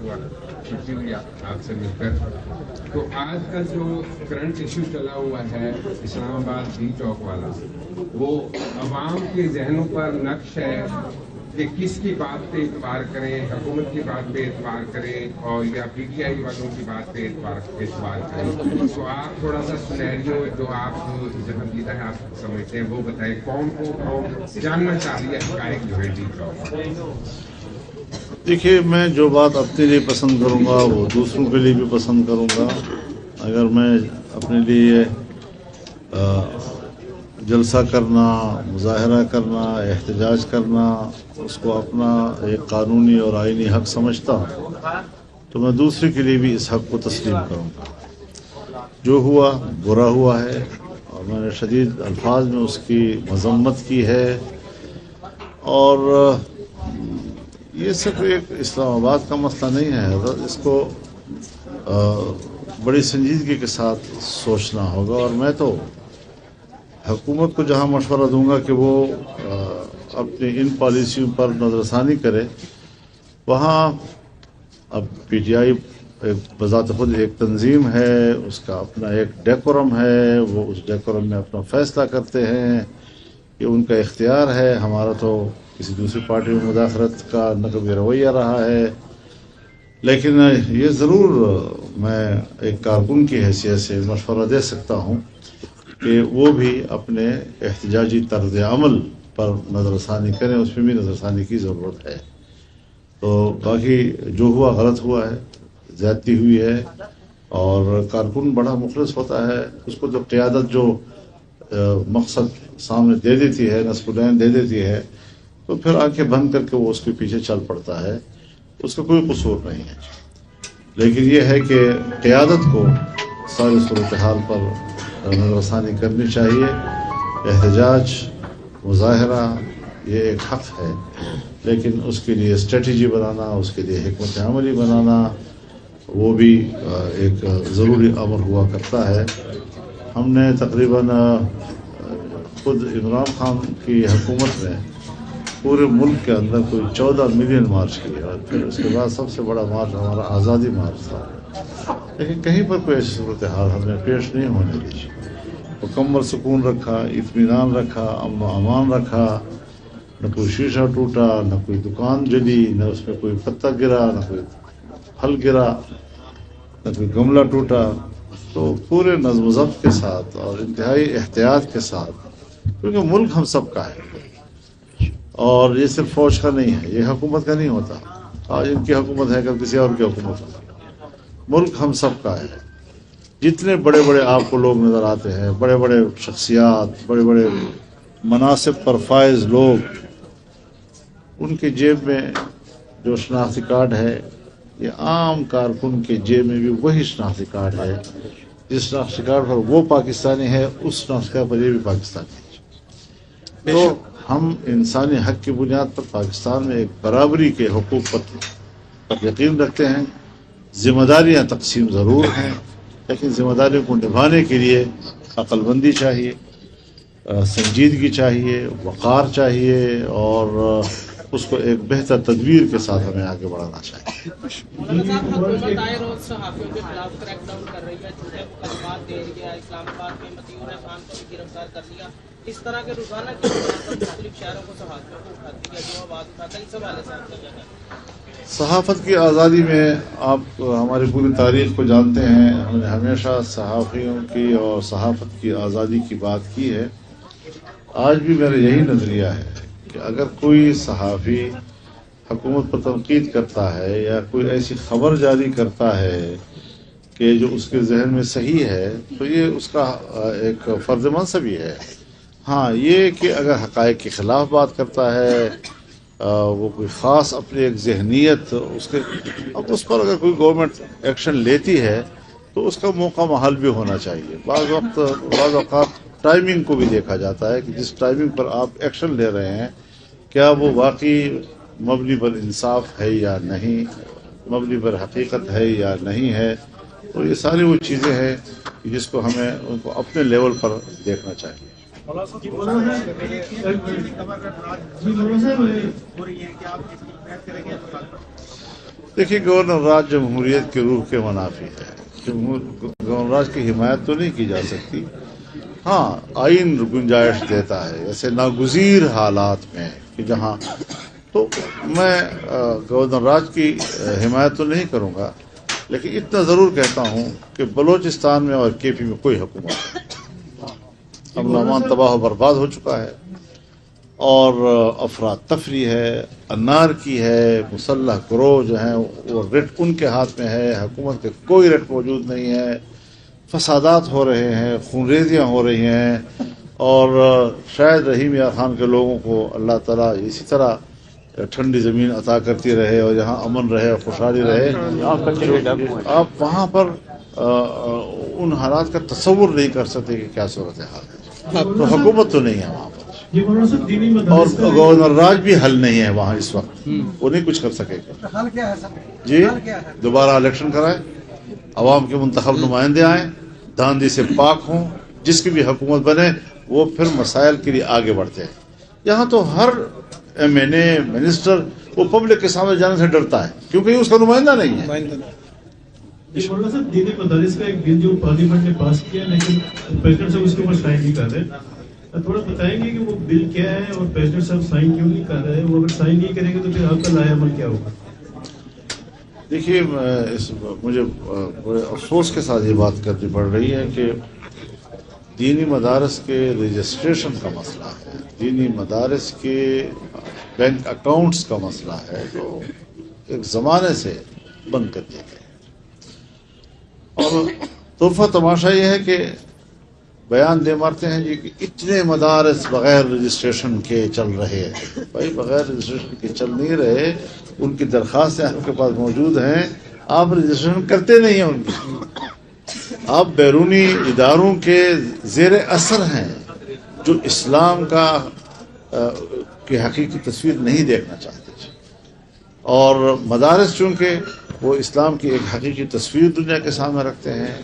ہوا خوشی ہوئی آپ سے مل کر. تو آج کا جو کرنٹ ایشو چلا ہوا ہے اسلام آباد ڈی چوک والا، وہ عوام کے ذہنوں پر نقش ہے کہ کس کی بات پہ اعتبار کریں، حکومت کی بات پہ اعتبار کریں اور یا پی ٹی آئی والوں کی بات پہ اعتبار کریں. تو آپ تھوڑا سا سینیریو جو آپ جہاں ہے آپ سمجھتے ہیں وہ بتائیں، قوم کو جاننا چاہ رہی ہے حقائق جو ہے ڈی چوک. دیکھیے، میں جو بات اپنے لیے پسند کروں گا وہ دوسروں کے لیے بھی پسند کروں گا. اگر میں اپنے لیے جلسہ کرنا، مظاہرہ کرنا، احتجاج کرنا اس کو اپنا ایک قانونی اور آئینی حق سمجھتا ہوں تو میں دوسرے کے لیے بھی اس حق کو تسلیم کروں گا. جو ہوا برا ہوا ہے اور میں نے شدید الفاظ میں اس کی مذمت کی ہے. اور یہ صرف ایک اسلام آباد کا مسئلہ نہیں ہے حضرت، اس کو بڑی سنجیدگی کے ساتھ سوچنا ہوگا. اور میں تو حکومت کو جہاں مشورہ دوں گا کہ وہ اپنی ان پالیسیوں پر نظر ثانی کرے، وہاں اب پی ٹی آئی بذات خود ایک تنظیم ہے، اس کا اپنا ایک ڈیکورم ہے، وہ اس ڈیکورم میں اپنا فیصلہ کرتے ہیں، یہ ان کا اختیار ہے. ہمارا تو کسی دوسری پارٹی میں مداخلت کا نہ کبھی رویہ رہا ہے. لیکن یہ ضرور میں ایک کارکن کی حیثیت سے مشورہ دے سکتا ہوں کہ وہ بھی اپنے احتجاجی طرز عمل پر نظر ثانی کریں، اس میں بھی نظر ثانی کی ضرورت ہے. تو باقی جو ہوا غلط ہوا ہے، زیادتی ہوئی ہے، اور کارکن بڑا مخلص ہوتا ہے، اس کو جو قیادت جو مقصد سامنے دے دیتی ہے، نصب العین دے دیتی ہے، تو پھر آنکھیں بند کر کے وہ اس کے پیچھے چل پڑتا ہے. اس کا کوئی قصور نہیں ہے. لیکن یہ ہے کہ قیادت کو ساری صورتحال پر نظر ثانی کرنی چاہیے. احتجاج، مظاہرہ یہ ایک حق ہے، لیکن اس کے لیے اسٹریٹجی بنانا، اس کے لیے حکمت عملی بنانا وہ بھی ایک ضروری امر ہوا کرتا ہے. ہم نے تقریباً خود عمران خان کی حکومت میں پورے ملک کے اندر کوئی 14 ملین مارچ کیے، اور پھر اس کے بعد سب سے بڑا مارچ ہمارا آزادی مارچ تھا. لیکن کہیں پر کوئی ایسی صورتحال ہم نے پیش نہیں ہونے دی. مکمل سکون رکھا، اطمینان رکھا، امن و امان رکھا. نہ کوئی شیشہ ٹوٹا، نہ کوئی دکان جلی، نہ اس میں کوئی پتہ گرا، نہ کوئی پھل گرا، نہ کوئی گملہ ٹوٹا. تو پورے نظم و ضبط کے ساتھ اور انتہائی احتیاط کے ساتھ، کیونکہ ملک ہم سب کا ہے اور یہ صرف فوج کا نہیں ہے، یہ حکومت کا نہیں ہوتا. آج ان کی حکومت ہے، کل کسی اور کی حکومت ہے. ملک ہم سب کا ہے. جتنے بڑے بڑے آپ کو لوگ نظر آتے ہیں، بڑے بڑے شخصیات، بڑے بڑے مناصب پر فائز لوگ، ان کے جیب میں جو شناختی کارڈ ہے، یہ عام کارکن کے جیب میں بھی وہی شناختی کارڈ ہے. جس شناختی کارڈ پر وہ پاکستانی ہے، اس شناختی کارڈ پر یہ بھی پاکستانی ہے. تو ہم انسانی حق کی بنیاد پر پاکستان میں ایک برابری کے حقوق پر یقین رکھتے ہیں. ذمہ داریاں تقسیم ضرور ہیں، لیکن ذمہ داریوں کو نبھانے کے لیے عقل بندی چاہیے، سنجیدگی چاہیے، وقار چاہیے، اور اس کو ایک بہتر تدبیر کے ساتھ ہمیں آگے بڑھانا چاہیے. حکومت آئے روز صحافیوں کے خلاف کریک ڈاؤن کر رہی ہے، جھوٹے مقدمات دے رہی ہے. اسلام آباد میں مطیع خان کو بھی گرفتار کر لیا. اس طرح کے روزانہ کی مختلف شہروں کو صحافیوں کو اٹھاتی ہے، جو آواز اٹھاتا ہے. اس حوالے سے آپ کا کیا کہنا ہے؟ صحافت کی آزادی میں آپ ہماری پوری تاریخ کو جانتے ہیں. ہم نے ہمیشہ صحافیوں کی اور صحافت کی آزادی کی بات کی ہے. آج بھی میرا یہی نظریہ ہے کہ اگر کوئی صحافی حکومت پر تنقید کرتا ہے یا کوئی ایسی خبر جاری کرتا ہے کہ جو اس کے ذہن میں صحیح ہے، تو یہ اس کا ایک فرض منصبی ہے. ہاں، یہ کہ اگر حقائق کے خلاف بات کرتا ہے، وہ کوئی خاص اپنی ایک ذہنیت اب اس پر اگر کوئی گورنمنٹ ایکشن لیتی ہے تو اس کا موقع محل بھی ہونا چاہیے. بعض اوقات ٹائمنگ کو بھی دیکھا جاتا ہے کہ جس ٹائمنگ پر آپ ایکشن لے رہے ہیں کیا وہ واقعی مبنی پر انصاف ہے یا نہیں، مبنی پر حقیقت ہے یا نہیں ہے. تو یہ ساری وہ چیزیں ہیں جس کو ہمیں ان کو اپنے لیول پر دیکھنا چاہیے. دیکھیے گورنر راج جمہوریت کے روح کے منافی ہے. گورنر راج کی حمایت تو نہیں کی جا سکتی. ہاں آئین گنجائش دیتا ہے ایسے ناگزیر حالات میں کہ جہاں تو میں گورنر راج کی حمایت تو نہیں کروں گا، لیکن اتنا ضرور کہتا ہوں کہ بلوچستان میں اور کے پی میں کوئی حکومت نہیں. امن و امان تباہ و برباد ہو چکا ہے اور افراد تفری ہے، انارکی ہے، مسلح گروہ جو ہیں وہ رٹ ان کے ہاتھ میں ہے، حکومت کے کوئی رٹ موجود نہیں ہے، فسادات ہو رہے ہیں، خونریزیاں ہو رہی ہیں. اور شاید رحیم یار خان کے لوگوں کو اللہ تعالیٰ اسی طرح ٹھنڈی زمین عطا کرتی رہے اور یہاں امن رہے اور خوشحالی رہے. آپ وہاں پر ان حالات کا تصور نہیں کر سکتے کہ کیا صورتحال ہے. تو حکومت تو نہیں ہے وہاں پر، اور گورنر راج بھی حل نہیں ہے وہاں اس وقت، وہ نہیں کچھ کر سکے گا. جی دوبارہ الیکشن کرائے، عوام کے منتخب نمائندے آئیں، دھاندلی سے پاک ہوں، جس کی بھی حکومت بنے وہ پھر مسائل کے لیے آگے بڑھتے ہیں. یہاں تو ہر ایم این اے منسٹر وہ پبلک کے سامنے جانے سے ڈرتا ہے کیونکہ یہ اس کا نمائندہ نہیں ہے. مولانا صاحب دینی مدارس کا ایک بل جو پارلیمنٹ نے پاس کیا لیکن پریزیڈنٹ صاحب اس کے اوپر سائن نہیں کر رہے، تھوڑا بتائیں گے کہ وہ بل کیا ہے اور پریزیڈنٹ صاحب سائن کیوں نہیں کر رہے؟ وہ اگر سائن نہیں کریں گے تو پھر آپ کا لائحہ عمل کیا ہوگا؟ دیکھیے مجھے بڑے افسوس کے ساتھ یہ بات کرنی پڑ رہی ہے کہ دینی مدارس کے رجسٹریشن کا مسئلہ ہے، دینی مدارس کے بینک اکاؤنٹس کا مسئلہ ہے جو ایک زمانے سے بند کر دیے گئے. اور طرفہ تماشا یہ ہے کہ بیان دے مارتے ہیں جی کہ اتنے مدارس بغیر رجسٹریشن کے چل رہے ہیں. بھائی بغیر رجسٹریشن کے چل نہیں رہے، ان کی درخواستیں آپ کے پاس موجود ہیں، آپ رجسٹریشن کرتے نہیں ہیں ان کی. آپ بیرونی اداروں کے زیر اثر ہیں جو اسلام کا کی حقیقی تصویر نہیں دیکھنا چاہتے. اور مدارس چونکہ وہ اسلام کی ایک حقیقی تصویر دنیا کے سامنے رکھتے ہیں،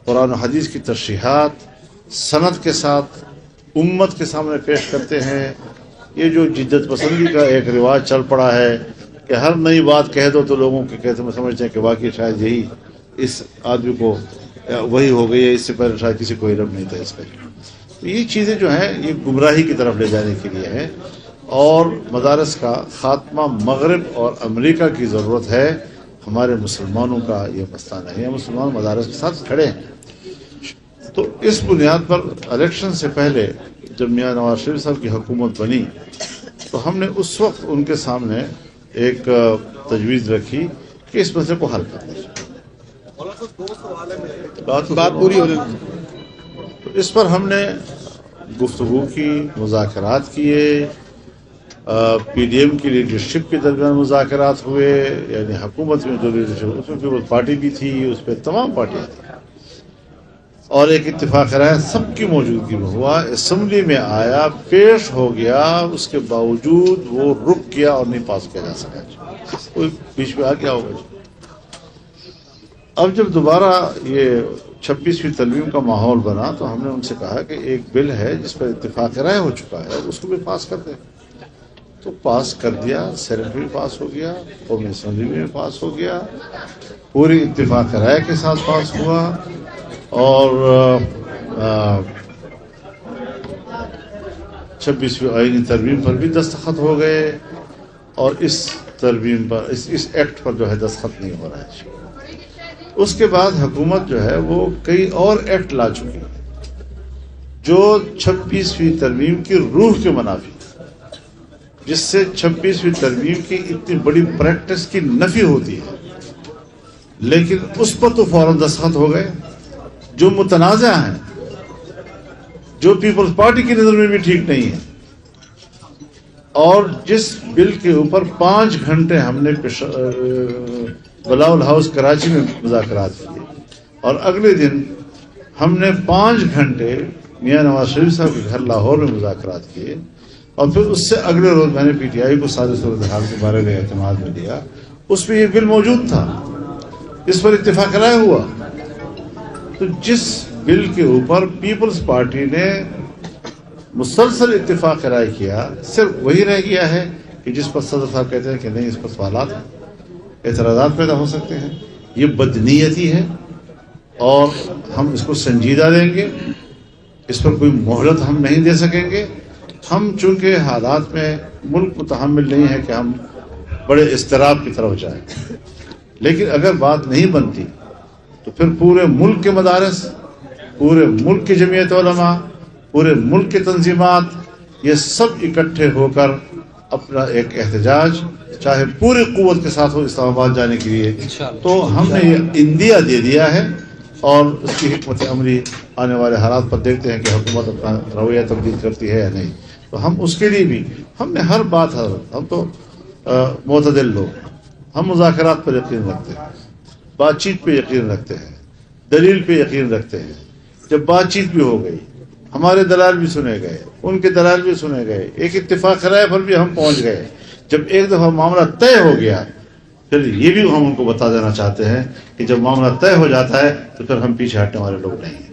قرآن و حدیث کی ترشیحات سند کے ساتھ امت کے سامنے پیش کرتے ہیں. یہ جو جدت پسندی کا ایک رواج چل پڑا ہے کہ ہر نئی بات کہہ دو تو لوگوں کے کہتے میں سمجھتے ہیں کہ واقعی شاید یہی اس آدمی کو وہی ہو گئی ہے، اس سے پہلے شاید کسی کو علم نہیں تھا اس کا. یہ چیزیں جو ہیں یہ گمراہی کی طرف لے جانے کے لیے ہیں، اور مدارس کا خاتمہ مغرب اور امریکہ کی ضرورت ہے. ہمارے مسلمانوں کا یہ مسئلہ نہیں ہے، مسلمان مدارس کے ساتھ کھڑے ہیں. تو اس بنیاد پر الیکشن سے پہلے جب میاں نواز شریف صاحب کی حکومت بنی تو ہم نے اس وقت ان کے سامنے ایک تجویز رکھی کہ اس مسئلے کو حل کرنا چاہیے. بات پوری ہونے تو اس پر ہم نے گفتگو کی، مذاکرات کیے، پی ڈی ایم کی لیڈرشپ کے درمیان مذاکرات ہوئے، یعنی حکومت میں جو لیڈرشپ اس میں پیپلز پارٹی بھی تھی، اس پہ تمام پارٹیاں تھیں، اور ایک اتفاق رائے سب کی موجودگی میں ہوا. اسمبلی میں آیا، پیش ہو گیا، اس کے باوجود وہ رک گیا اور نہیں پاس کیا جا سکا. کوئی بیچ میں آ گیا ہوگا. اب جب دوبارہ یہ 26ویں ترمیم کا ماحول بنا تو ہم نے ان سے کہا کہ ایک بل ہے جس پر اتفاق رائے ہو چکا ہے، اس کو بھی پاس کر دیں. تو پاس کر دیا، سینٹ میں پاس ہو گیا، قومی اسمبلی میں پاس ہو گیا، پوری اتفاق رائے کے ساتھ پاس ہوا. اور 26ویں آئینی ترمیم پر بھی دستخط ہو گئے، اور اس ترمیم پر اس ایکٹ پر جو ہے دستخط نہیں ہو رہا ہے. اس کے بعد حکومت جو ہے وہ کئی اور ایکٹ لا چکی ہے جو 26ویں ترمیم کی روح کے منافی، جس سے 26ویں ترمیم کی اتنی بڑی پریکٹس کی نفی ہوتی ہے. لیکن اس پر تو فوراً دستخط ہو گئے جو متنازع ہیں، جو پیپلز پارٹی کی نظر میں بھی ٹھیک نہیں ہے. اور جس بل کے اوپر 5 گھنٹے ہم نے بلاول ہاؤس کراچی میں مذاکرات کیے، اور اگلے دن ہم نے 5 گھنٹے میاں نواز شریف صاحب کے گھر لاہور میں مذاکرات کیے، اور پھر اس سے اگلے روز میں نے پی ٹی آئی کو ساری صورتحال کے بارے میں اعتماد میں لیا. اس میں یہ بل موجود تھا، اس پر اتفاق رائے ہوا. تو جس بل کے اوپر پیپلز پارٹی نے مسلسل اتفاق رائے کیا، صرف وہی رہ گیا ہے کہ جس پر صدر صاحب کہتے ہیں کہ نہیں اس پر سوالات ہیں. اعتراضات پیدا ہو سکتے ہیں. یہ بدنیتی ہے اور ہم اس کو سنجیدہ لیں گے. اس پر کوئی مہلت ہم نہیں دے سکیں گے. ہم چونکہ حالات میں ملک متحمل نہیں ہے کہ ہم بڑے اضطراب کی طرف جائیں، لیکن اگر بات نہیں بنتی تو پھر پورے ملک کے مدارس، پورے ملک کی جمعیت علماء، پورے ملک کی تنظیمات، یہ سب اکٹھے ہو کر اپنا ایک احتجاج چاہے پوری قوت کے ساتھ ہو اسلام آباد جانے کے لیے. تو ہم نے یہ اندیا دے دیا ہے اور اس کی حکمت عملی آنے والے حالات پر دیکھتے ہیں کہ حکومت اپنا رویہ تبدیل کرتی ہے یا نہیں. تو ہم اس کے لیے بھی ہم نے ہر بات، ہم تو معتدل لوگ، ہم مذاکرات پر یقین رکھتے ہیں، بات چیت پہ یقین رکھتے ہیں، دلیل پہ یقین رکھتے ہیں. جب بات چیت بھی ہو گئی، ہمارے دلائل بھی سنے گئے، ان کے دلائل بھی سنے گئے، ایک اتفاق رائے پر بھی ہم پہنچ گئے. جب ایک دفعہ معاملہ طے ہو گیا، پھر یہ بھی ہم ان کو بتا دینا چاہتے ہیں کہ جب معاملہ طے ہو جاتا ہے تو پھر ہم پیچھے ہٹنے والے لوگ نہیں ہیں.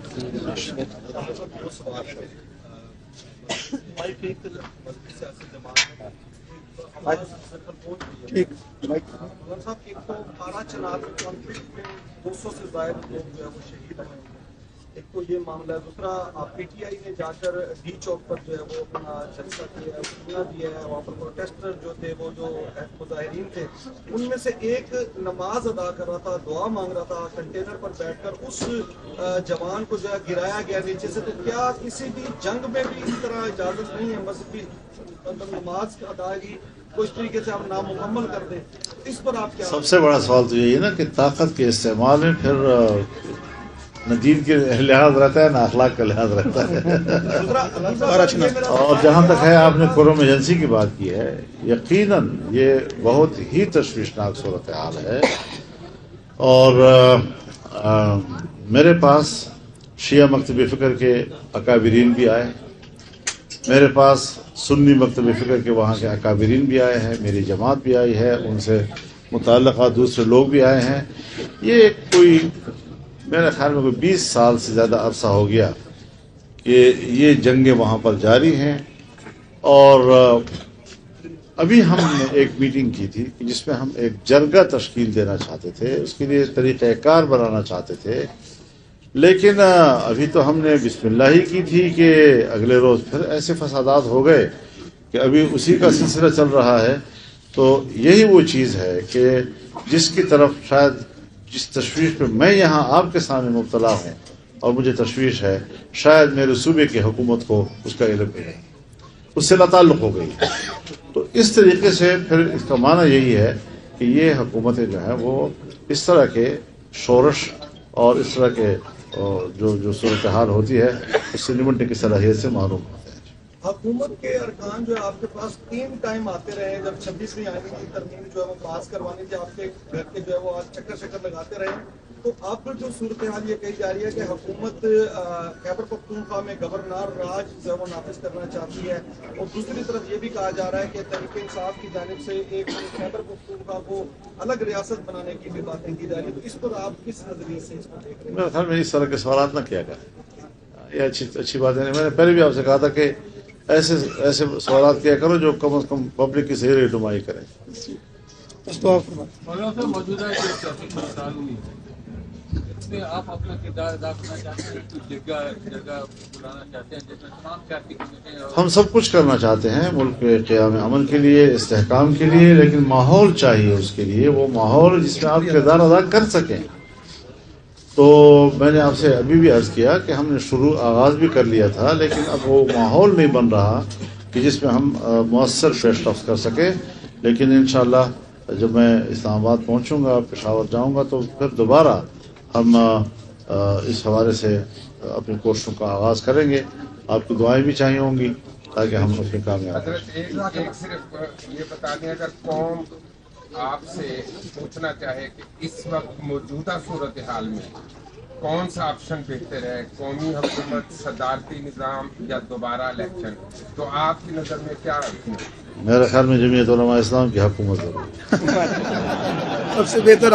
ایک تو یہ معاملہ ہے، دوسرا پی ٹی آئی نے جا کر ڈی چوک پر جو ہے وہ اپنا جلسہ کیا ہے، سنا دیا ہے. وہاں پر پروٹیسٹر جو تھے، وہ جو مظاہرین تھے، ان میں سے ایک نماز ادا کر رہا تھا، دعا مانگ رہا تھا، کنٹینر پر بیٹھ کر اس جوان کو جو ہے گرایا گیا نیچے سے. تو کیا کسی بھی جنگ میں بھی اس طرح اجازت نہیں ہے مذہبی نماز ادائیگی کو اس طریقے سے ہم نامکمل کر دیں؟ اس پر آپ کیا؟ سب سے بڑا سوال تو یہی ہے نا کہ طاقت کے استعمال میں پھر نہ دین کے لحاظ رہتا ہے نہ اخلاق کا لحاظ رہتا ہے. اور جہاں تک ہے آپ نے کوروم ایجنسی کی بات کی ہے، یقیناً یہ بہت ہی تشویشناک صورتحال ہے. اور میرے پاس شیعہ مکتب فکر کے اکابرین بھی آئے، میرے پاس سنی مکتب فکر کے وہاں کے اکابرین بھی آئے ہیں، میری جماعت بھی آئی ہے، ان سے متعلقہ دوسرے لوگ بھی آئے ہیں. یہ کوئی میرے خیال میں کوئی 20 سال سے زیادہ عرصہ ہو گیا کہ یہ جنگیں وہاں پر جاری ہیں. اور ابھی ہم نے ایک میٹنگ کی تھی جس میں ہم ایک جرگہ تشکیل دینا چاہتے تھے، اس کے لیے طریقہ کار بنانا چاہتے تھے. لیکن ابھی تو ہم نے بسم اللہ ہی کی تھی کہ اگلے روز پھر ایسے فسادات ہو گئے کہ ابھی اسی کا سلسلہ چل رہا ہے. تو یہی وہ چیز ہے کہ جس کی طرف شاید جس تشویش پہ میں یہاں آپ کے سامنے مبتلا ہوں اور مجھے تشویش ہے، شاید میرے صوبے کی حکومت کو اس کا علم نہیں، اس سے تعلق ہو گئی. تو اس طریقے سے پھر اس کا معنی یہی ہے کہ یہ حکومتیں جو ہیں وہ اس طرح کے شورش اور اس طرح کے جو صورتحال ہوتی ہے اس سے نمٹنے کی صلاحیت سے محروم ہوتے ہیں. حکومت کے ارکان جو ہے آپ کے پاس 3 ٹائم آتے رہے، جب 26ویں آئین کی ترمیم جو ہے وہ پاس کروانی تھی، آپ کے گھر کے جو ہے وہ آج چکر لگاتے رہے. تو آپ پر جو صورتحال یہ کہی جا رہی ہے کہ حکومت خیبر پختونخوا میں گورنر راج جو ہے وہ نافذ کرنا چاہتی ہے، اور دوسری طرف یہ بھی کہا جا رہا ہے کہ تحریک انصاف کی جانب سے ایک خیبر پختونخوا کو الگ ریاست بنانے کی بھی باتیں کی جا رہی ہیں. تو اس پر آپ کس نظریے سے اس کو دیکھ رہے ہیں؟ میرے خیال میں اس طرح کے سوالات نہ کیا کریں، یہ اچھی بات ہے. میں نے پہلے بھی آپ سے کہا تھا کہ ایسے سوالات کیا کرو جو کم از کم پبلک کی صحیح رہنمائی کریں. موجودہ آپ اپنا کردار ادا کرنا چاہتے ہیں، جگہ بلانا چاہتے ہیں جس میں تمام سیاسی قوتیں ہم سب کچھ کرنا چاہتے ہیں ملک کے قیام امن کے لیے، استحکام کے لیے، لیکن ماحول چاہیے اس کے لیے، وہ ماحول جس میں آپ کردار ادا کر سکیں. تو میں نے آپ سے ابھی بھی عرض کیا کہ ہم نے آغاز بھی کر لیا تھا، لیکن اب وہ ماحول نہیں بن رہا کہ جس میں ہم مؤثر پیش رفت کر سکیں. لیکن انشاءاللہ جب میں اسلام آباد پہنچوں گا، پشاور جاؤں گا، تو پھر دوبارہ ہم اس حوالے سے اپنی کوششوں کا آغاز کریں گے. آپ کی دعائیں بھی چاہیے ہوں گی تاکہ ہم اپنے کامیاب ہوں. حضرت ایک صرف یہ بتا دیں، اگر قوم آپ سے پوچھنا چاہے کہ اس وقت موجودہ صورتحال میں کون سا آپشن بہتر ہے، قومی حکومت، صدارتی نظام یا دوبارہ الیکشن، تو آپ کی نظر میں کیا ہے؟ میرے خیال میں جمعیت علماء اسلام کی حکومت ہے. سب سے بہتر